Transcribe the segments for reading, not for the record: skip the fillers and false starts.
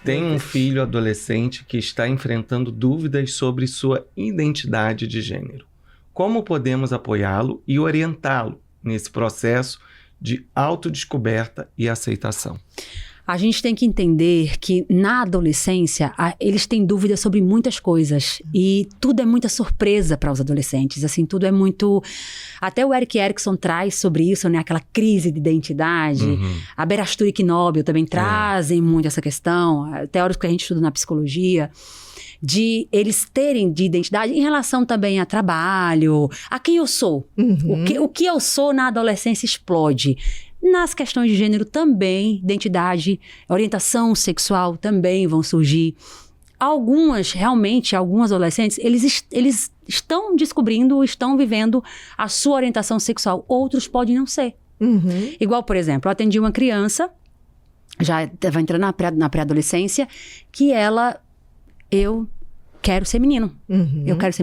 tem um filho adolescente que está enfrentando dúvidas sobre sua identidade de gênero. Como podemos apoiá-lo e orientá-lo nesse processo de autodescoberta e aceitação? A gente tem que entender que na adolescência eles têm dúvidas sobre muitas coisas e tudo é muita surpresa para os adolescentes, assim, tudo é muito... Até o Erik Erikson traz sobre isso, né, aquela crise de identidade. A Berastur e Knobel também trazem muito essa questão, teóricos que a gente estuda na psicologia, de eles terem de identidade em relação também a trabalho, a quem eu sou. O que eu sou na adolescência explode. Nas questões de gênero também, identidade, orientação sexual também vão surgir. Alguns adolescentes, eles estão descobrindo, estão vivendo a sua orientação sexual. Outros podem não ser. Igual, por exemplo, eu atendi uma criança, já estava entrando na pré-adolescência, que eu quero ser menino. Eu quero ser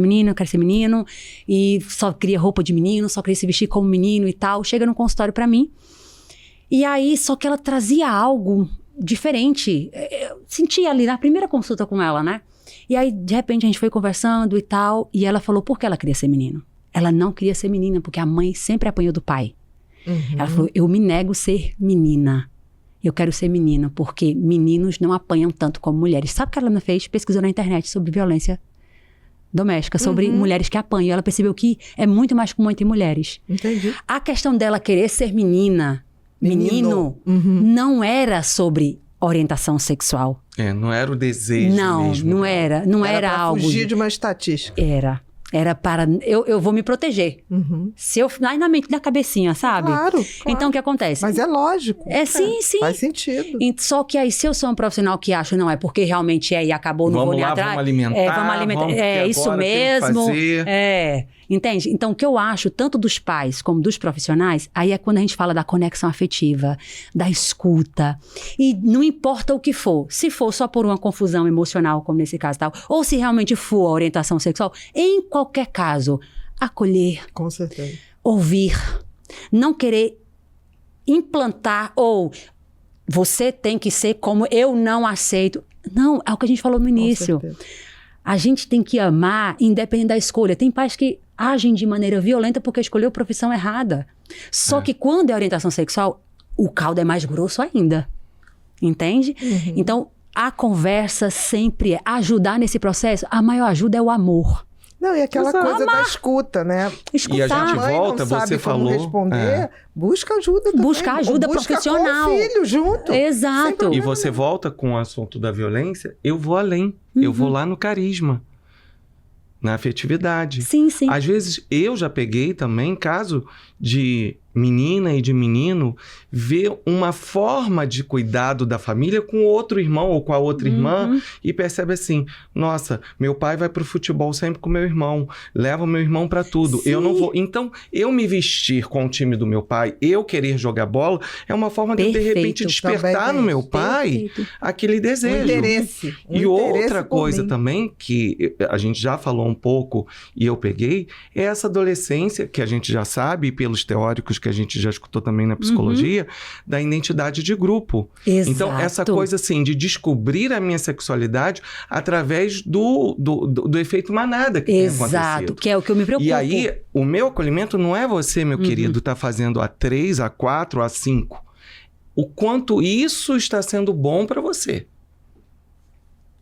menino, e só queria roupa de menino, só queria se vestir como menino e tal. Chega no consultório pra mim, e aí, só que ela trazia algo diferente. Eu sentia ali na primeira consulta com ela, né? E aí, de repente, a gente foi conversando e tal, e ela falou por que ela queria ser menino. Ela não queria ser menina, porque a mãe sempre apanhou do pai. Ela falou, eu me nego a ser menina. Eu quero ser menina, porque meninos não apanham tanto como mulheres. Sabe o que ela me fez? Pesquisou na internet sobre violência doméstica, sobre mulheres que apanham. Ela percebeu que é muito mais comum entre mulheres. Entendi. A questão dela querer ser menino, não era sobre orientação sexual. Não era o desejo mesmo. Não era. Não era algo... fugir de uma estatística. Era para... Eu vou me proteger. Se eu... Aí na mente, na cabecinha, sabe? Claro. Então, o que acontece? Mas é lógico. Sim. Faz sentido. Só que aí, se eu sou um profissional que acho, não, é porque realmente e acabou, não vou nem atrás. Vamos alimentar. É isso mesmo. Fazer. Entende? Então, o que eu acho, tanto dos pais como dos profissionais, aí é quando a gente fala da conexão afetiva, da escuta. E não importa o que for, se for só por uma confusão emocional, como nesse caso tal, ou se realmente for a orientação sexual, em qualquer caso, acolher. Com certeza. Ouvir. Não querer implantar ou você tem que ser como eu não aceito. Não, é o que a gente falou no início. Com certeza. A gente tem que amar independente da escolha. Tem pais que agem de maneira violenta porque escolheu a profissão errada. Só que quando é orientação sexual, o caldo é mais grosso ainda. Entende? Então, a conversa sempre é ajudar nesse processo. A maior ajuda é o amor. Não, e aquela coisa da escuta, né? Escutar. E a gente mãe volta, não sabe você como falou... responder, busca ajuda também. Busca ajuda profissional. Com o filho junto. Exato. E você volta com o assunto da violência, eu vou além. Eu vou lá no carisma, na afetividade. Sim. Às vezes, eu já peguei também caso de menina e de menino ver uma forma de cuidado da família com outro irmão ou com a outra irmã e percebe assim, nossa, meu pai vai pro futebol sempre com meu irmão, leva meu irmão pra tudo, Sim. eu não vou. Então, eu me vestir com o time do meu pai, eu querer jogar bola, é uma forma de repente despertar também no meu pai aquele desejo. Interesse. E outra coisa também que a gente já falou um pouco e eu peguei, é essa adolescência que a gente já sabe pelos teóricos que a gente já escutou também na psicologia, da identidade de grupo. Exato. Então, essa coisa assim, de descobrir a minha sexualidade através do efeito manada que tem acontecido. Exato, que é o que eu me preocupo. E aí, o meu acolhimento não é você, meu querido, tá fazendo a 3, a 4, a 5. O quanto isso está sendo bom para você.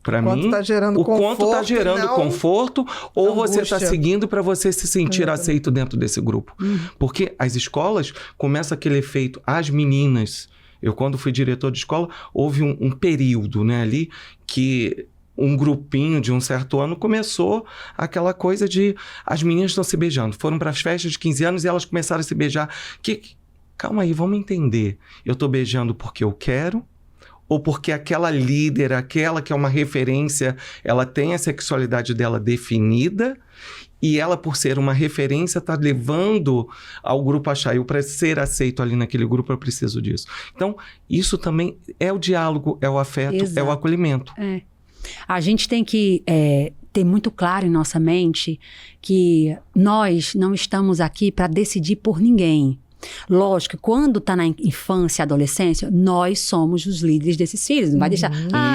Para mim, tá gerando o quanto está gerando conforto ou você está angústia. seguindo para você se sentir aceito dentro desse grupo. Porque as escolas começam aquele efeito, as meninas. Eu, quando fui diretor de escola, houve um período, né, ali que um grupinho de um certo ano começou aquela coisa de as meninas estão se beijando. Foram para as festas de 15 anos e elas começaram a se beijar. Calma aí, vamos entender. Eu estou beijando porque eu quero, ou porque aquela líder, aquela que é uma referência, ela tem a sexualidade dela definida e ela, por ser uma referência, está levando ao grupo a achar, eu para ser aceito ali naquele grupo, eu preciso disso. Então, isso também é o diálogo, é o afeto, é o acolhimento. A gente tem que ter muito claro em nossa mente que nós não estamos aqui para decidir por ninguém. Lógico, quando tá na infância e adolescência, nós somos os líderes desses filhos. Não vai deixar,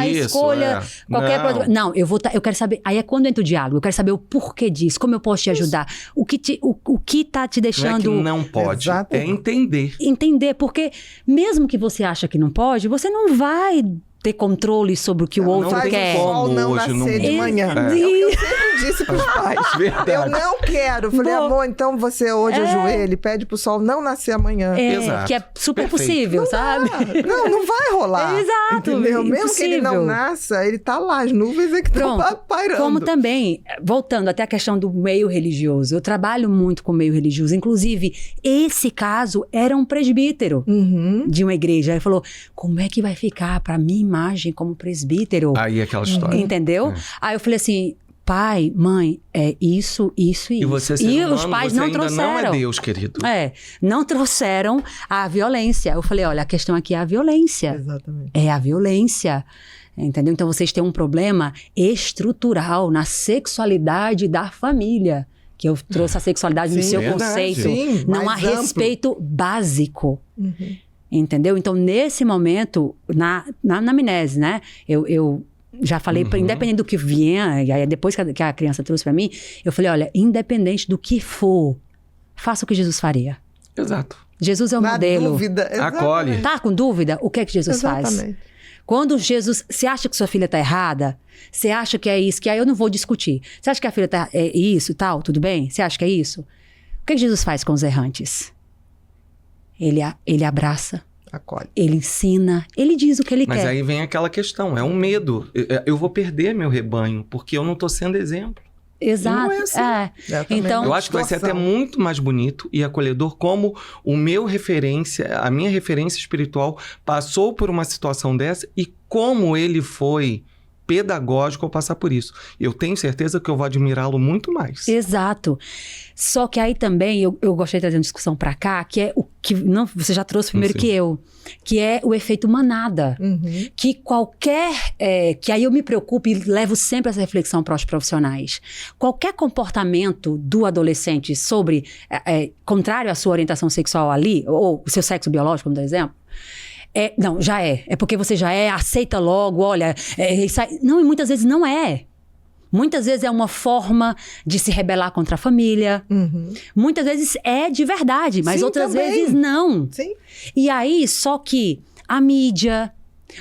Isso, escolha qualquer Não. coisa. Não, eu quero saber. Aí é quando entra o diálogo. Eu quero saber o porquê disso, como eu posso te ajudar. O que tá te Não é deixando... que não pode, Exato. é entender. Entender, porque mesmo que você acha que não pode, você não vai ter controle sobre o que o outro não tem quer. como. Sol não hoje no nascer de mundo. manhã. É. É o que eu sempre disse pros pais. Verdade. Eu não quero. Falei, Boa. amor, então você hoje ajoelha e pede pro sol não nascer amanhã. Exato. Que é super Perfeito. possível, sabe? Não vai rolar. Exato, Entendeu? Mesmo que ele não impossível. nasça, ele tá lá, as nuvens é que estão Pronto. pairando. Como também, voltando até a questão do meio religioso, eu trabalho muito com o meio religioso. Inclusive, esse caso era um presbítero Uhum. de uma igreja. Ele falou, como é que vai ficar para minha imagem como presbítero? Aí aquela história. Entendeu? Aí eu falei assim, pai, mãe, é isso e E você, ser e humano, os pais você não ainda trouxeram. não é Deus, querido. Não trouxeram a violência. Eu falei, olha, a questão aqui é a violência. Exatamente. É a violência. Entendeu? Então vocês têm um problema estrutural na sexualidade da família. Que eu trouxe a sexualidade no Sim, seu verdade. conceito. Sim, Não há mais amplo. respeito básico. Uhum. Entendeu? Então, nesse momento, na anamnese, né? Eu já falei, independente do que vier, e aí depois que a criança trouxe pra mim, eu falei, olha, independente do que for, faça o que Jesus faria. Exato. Jesus é o Na modelo. dúvida. Acolhe. exatamente. Tá com dúvida? O que é que Jesus faz? Exatamente. Quando Jesus... Você acha que sua filha tá errada? Você acha que é isso? Que aí eu não vou discutir. Você acha que a filha tá... É isso e tal? Tudo bem? Você acha que é isso? O que é que Jesus faz com os errantes? Ele abraça. Acolhe. Ele ensina. Ele diz o que ele Mas quer. aí vem aquela questão, é um medo. Eu vou perder meu rebanho, porque eu não tô sendo exemplo. Exato. Não é assim. Então, Eu acho que vai ser até muito mais bonito e acolhedor como a minha referência espiritual passou por uma situação dessa e como ele foi pedagógico ao passar por isso. Eu tenho certeza que eu vou admirá-lo muito mais. Exato. Só que aí também eu gostei de trazer uma discussão pra cá, que é o que não, você já trouxe primeiro Sim. que eu, que é o efeito manada. Uhum. Que que aí eu me preocupo e levo sempre essa reflexão para os profissionais. Qualquer comportamento do adolescente contrário à sua orientação sexual ali, ou o seu sexo biológico, vamos dar exemplo, não, já é. É porque você já aceita logo, olha, isso aí. Não, e muitas vezes não é. Muitas vezes é uma forma de se rebelar contra a família. Uhum. Muitas vezes é de verdade, mas Sim, outras também. vezes não. Sim. E aí, só que a mídia,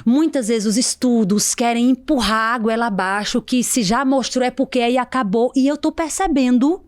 muitas vezes os estudos querem empurrar a goela abaixo, que se já mostrou é porque aí acabou. E eu tô percebendo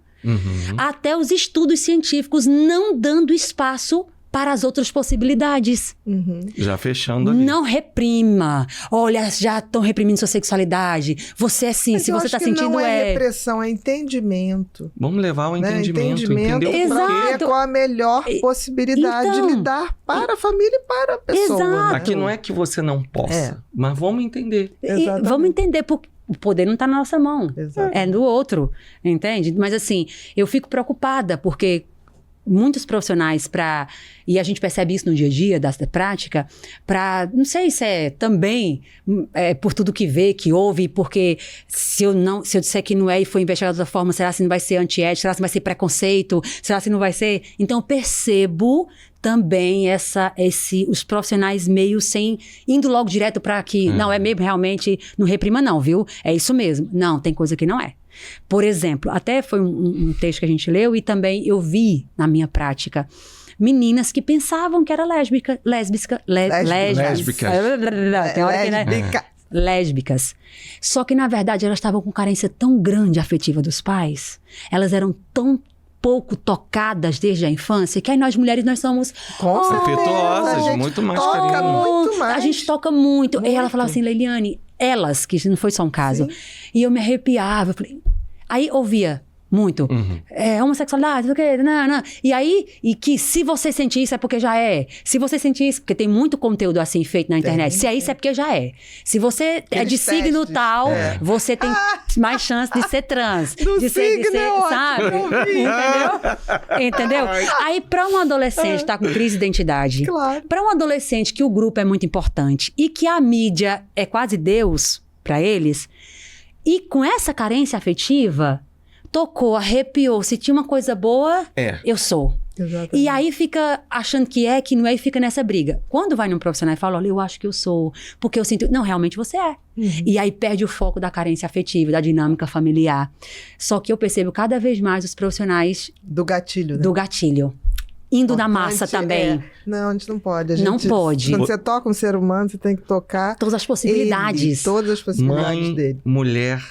até os estudos científicos não dando espaço para as outras possibilidades. Uhum. Já fechando ali. Não reprima. Olha, já estão reprimindo sua sexualidade. Você é assim, Mas se eu você acho está que sentindo não é repressão, é entendimento. Vamos levar ao Né? entendimento. Entender o Exato. porquê. É com a melhor possibilidade então, de lidar para a família e para a pessoa. Exato. né? Aqui não é que você não possa, mas vamos entender. E Exatamente. vamos entender, porque o poder não está na nossa mão. Exato. É do outro, entende? Mas assim, eu fico preocupada, porque muitos profissionais e a gente percebe isso no dia a dia da prática, não sei se é também por tudo que vê, que ouve, porque se eu disser que não é e for investigado de outra forma, será que não vai ser antiético? Será que não vai ser preconceito? Será que não vai ser... Então eu percebo também os profissionais meio indo logo direto para que, não, é mesmo, realmente, não reprima não, viu? É isso mesmo. Não, tem coisa que não é. Por exemplo, até foi um texto que a gente leu e também eu vi na minha prática meninas que pensavam que era lésbicas. Tem hora que, né? Lésbicas. Só que, na verdade, elas estavam com carência tão grande afetiva dos pais, elas eram tão pouco tocadas desde a infância, que aí nós mulheres, nós somos... Com certeza, afetuosas, a gente muito mais toca carinho. muito mais. A gente toca muito. E ela Muito. falava assim, Leiliane, elas, que não foi só um caso. Sim. E eu me arrepiava. Eu falei, aí ouvia muito. Homossexualidade, não sei o quê, não. E aí, que se você sentir isso é porque já é. Se você sentir isso, porque tem muito conteúdo assim feito na internet. Se é isso é porque já é. Se você é de signo testes. tal, você tem mais chance de ser trans. Do de ser, signo é ótimo, sabe? Entendeu? Aí, para um adolescente tá com crise de identidade, Claro. para um adolescente que o grupo é muito importante e que a mídia é quase Deus para eles, e com essa carência afetiva, tocou, arrepiou, se tinha uma coisa boa, eu sou. Exatamente. E aí fica achando que é, que não é, e fica nessa briga. Quando vai num profissional e fala, olha, eu acho que eu sou, porque eu sinto... Não, realmente você é. E aí perde o foco da carência afetiva, da dinâmica familiar. Só que eu percebo cada vez mais os profissionais... Do gatilho, né? Do gatilho. Indo na massa também. Não, a gente não pode. A gente, não pode. Quando você toca um ser humano, você tem que tocar... Todas as possibilidades. Todas as possibilidades dele. Mulher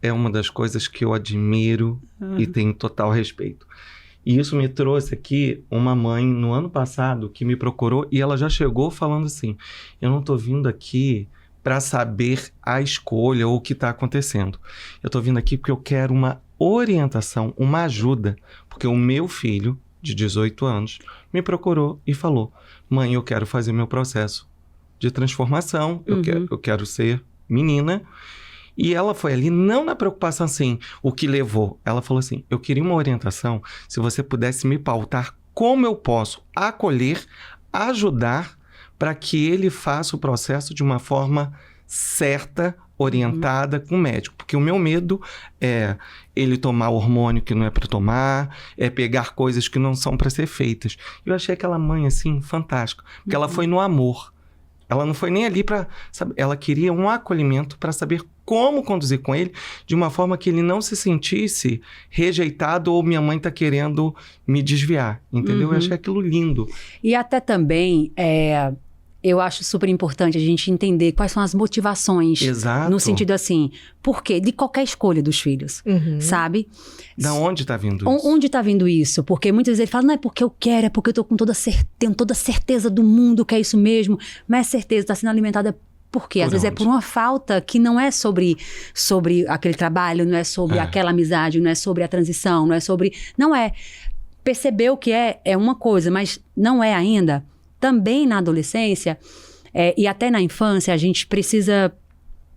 é uma das coisas que eu admiro e tenho total respeito. E isso me trouxe aqui uma mãe no ano passado que me procurou e ela já chegou falando assim, eu não tô vindo aqui para saber a escolha ou o que está acontecendo. Eu tô vindo aqui porque eu quero uma orientação, uma ajuda, porque o meu filho de 18 anos me procurou e falou, mãe, eu quero fazer meu processo de transformação, eu quero ser menina. E ela foi ali, não na preocupação assim, o que levou. Ela falou assim, eu queria uma orientação, se você pudesse me pautar como eu posso acolher, ajudar, para que ele faça o processo de uma forma certa, orientada com o médico. Porque o meu medo é ele tomar hormônio que não é para tomar, é pegar coisas que não são para ser feitas. Eu achei aquela mãe, assim, fantástica, porque ela foi no amor. Ela não foi nem ali para... Ela queria um acolhimento para saber como conduzir com ele de uma forma que ele não se sentisse rejeitado ou minha mãe está querendo me desviar, entendeu? Eu achei aquilo lindo. E até também, eu acho super importante a gente entender quais são as motivações. Exato. No sentido assim, por quê? De qualquer escolha dos filhos, sabe? Da onde está vindo isso? Onde está vindo isso? Porque muitas vezes ele fala, não é porque eu quero, é porque eu tô com tenho toda a certeza do mundo que é isso mesmo. Mas a certeza está sendo alimentada por quê? Às vezes é por uma falta que não é sobre aquele trabalho, não é sobre aquela amizade, não é sobre a transição, não é sobre... Não é. Perceber o que é uma coisa, mas não é ainda. Também na adolescência, e até na infância, a gente precisa...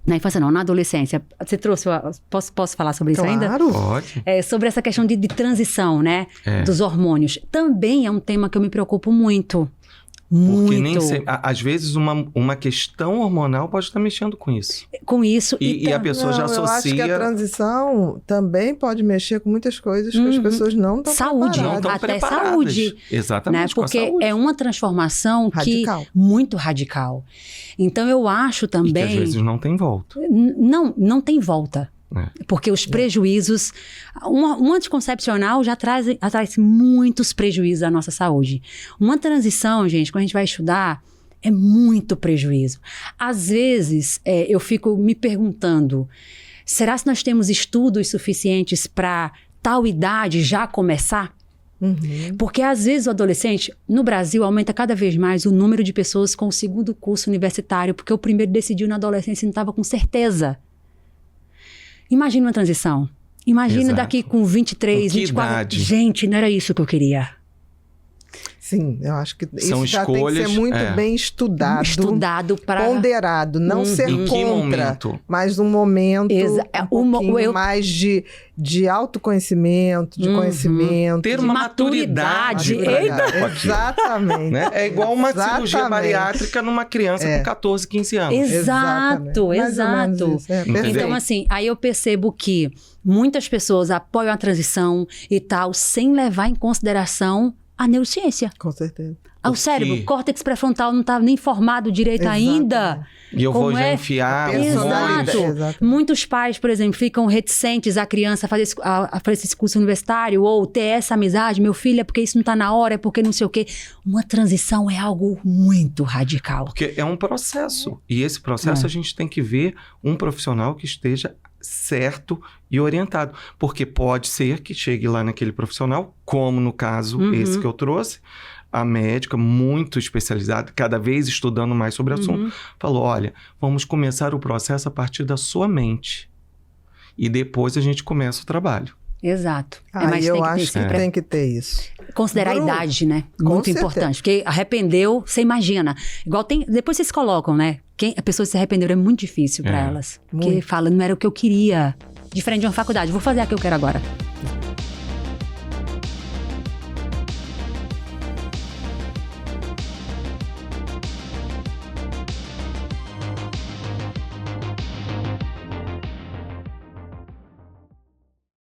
Na infância não, na adolescência. Você trouxe... Posso falar sobre isso ainda? Claro. Pode. Sobre essa questão de transição, né? Dos hormônios. Também é um tema que eu me preocupo muito. Porque nem sempre, às vezes uma questão hormonal pode estar mexendo com isso. Com isso. E a pessoa já associa... Eu acho que a transição também pode mexer com muitas coisas que as pessoas não estão saúde, preparadas. Não estão até preparadas. Saúde. Exatamente, né? Porque com a saúde. é uma transformação Radical. muito radical. Então eu acho também... E que às vezes não tem volta. Não tem volta. Porque os prejuízos... Um anticoncepcional já traz muitos prejuízos à nossa saúde. Uma transição, gente, quando a gente vai estudar, é muito prejuízo. Às vezes, eu fico me perguntando, será que nós temos estudos suficientes para tal idade já começar? Porque às vezes o adolescente, no Brasil, aumenta cada vez mais o número de pessoas com o segundo curso universitário, porque o primeiro decidiu na adolescência e não estava com certeza. Imagina uma transição. Imagina daqui com 23, 24... idade? Gente, não era isso que eu queria. Sim, eu acho que São isso já tem que escolhas, ser muito bem estudado. Estudado para... Ponderado, não ser Em que contra, momento? mas um momento um pouquinho mais de autoconhecimento, de conhecimento. Ter de uma maturidade. Eita! Exatamente. Né? É igual uma cirurgia Exatamente. bariátrica numa criança com 14, 15 anos. Exato, Mais ou menos exato. isso, Entendeu? Então, assim, aí eu percebo que muitas pessoas apoiam a transição e tal, sem levar em consideração a neurociência. Com certeza. O cérebro, córtex pré-frontal não está nem formado direito ainda. E eu vou Como já enfiar hormônios. Exato. Exatamente. Muitos pais, por exemplo, ficam reticentes a criança a fazer esse curso universitário ou ter essa amizade. Meu filho, é porque isso não está na hora, é porque não sei o quê. Uma transição é algo muito radical. Porque é um processo. E esse processo a gente tem que ver um profissional que esteja certo e orientado. Porque pode ser que chegue lá naquele profissional, como no caso esse que eu trouxe, a médica muito especializada, cada vez estudando mais sobre o assunto, falou, olha, vamos começar o processo a partir da sua mente. E depois a gente começa o trabalho. Exato. Mas eu acho que sempre tem que ter isso. considerar a idade, né? Muito certeza. importante. Porque arrependeu, você imagina. Igual depois vocês colocam, né? A pessoa se arrependeu é muito difícil para elas. Porque fala, não era o que eu queria. Diferente de uma faculdade. Vou fazer a que eu quero agora.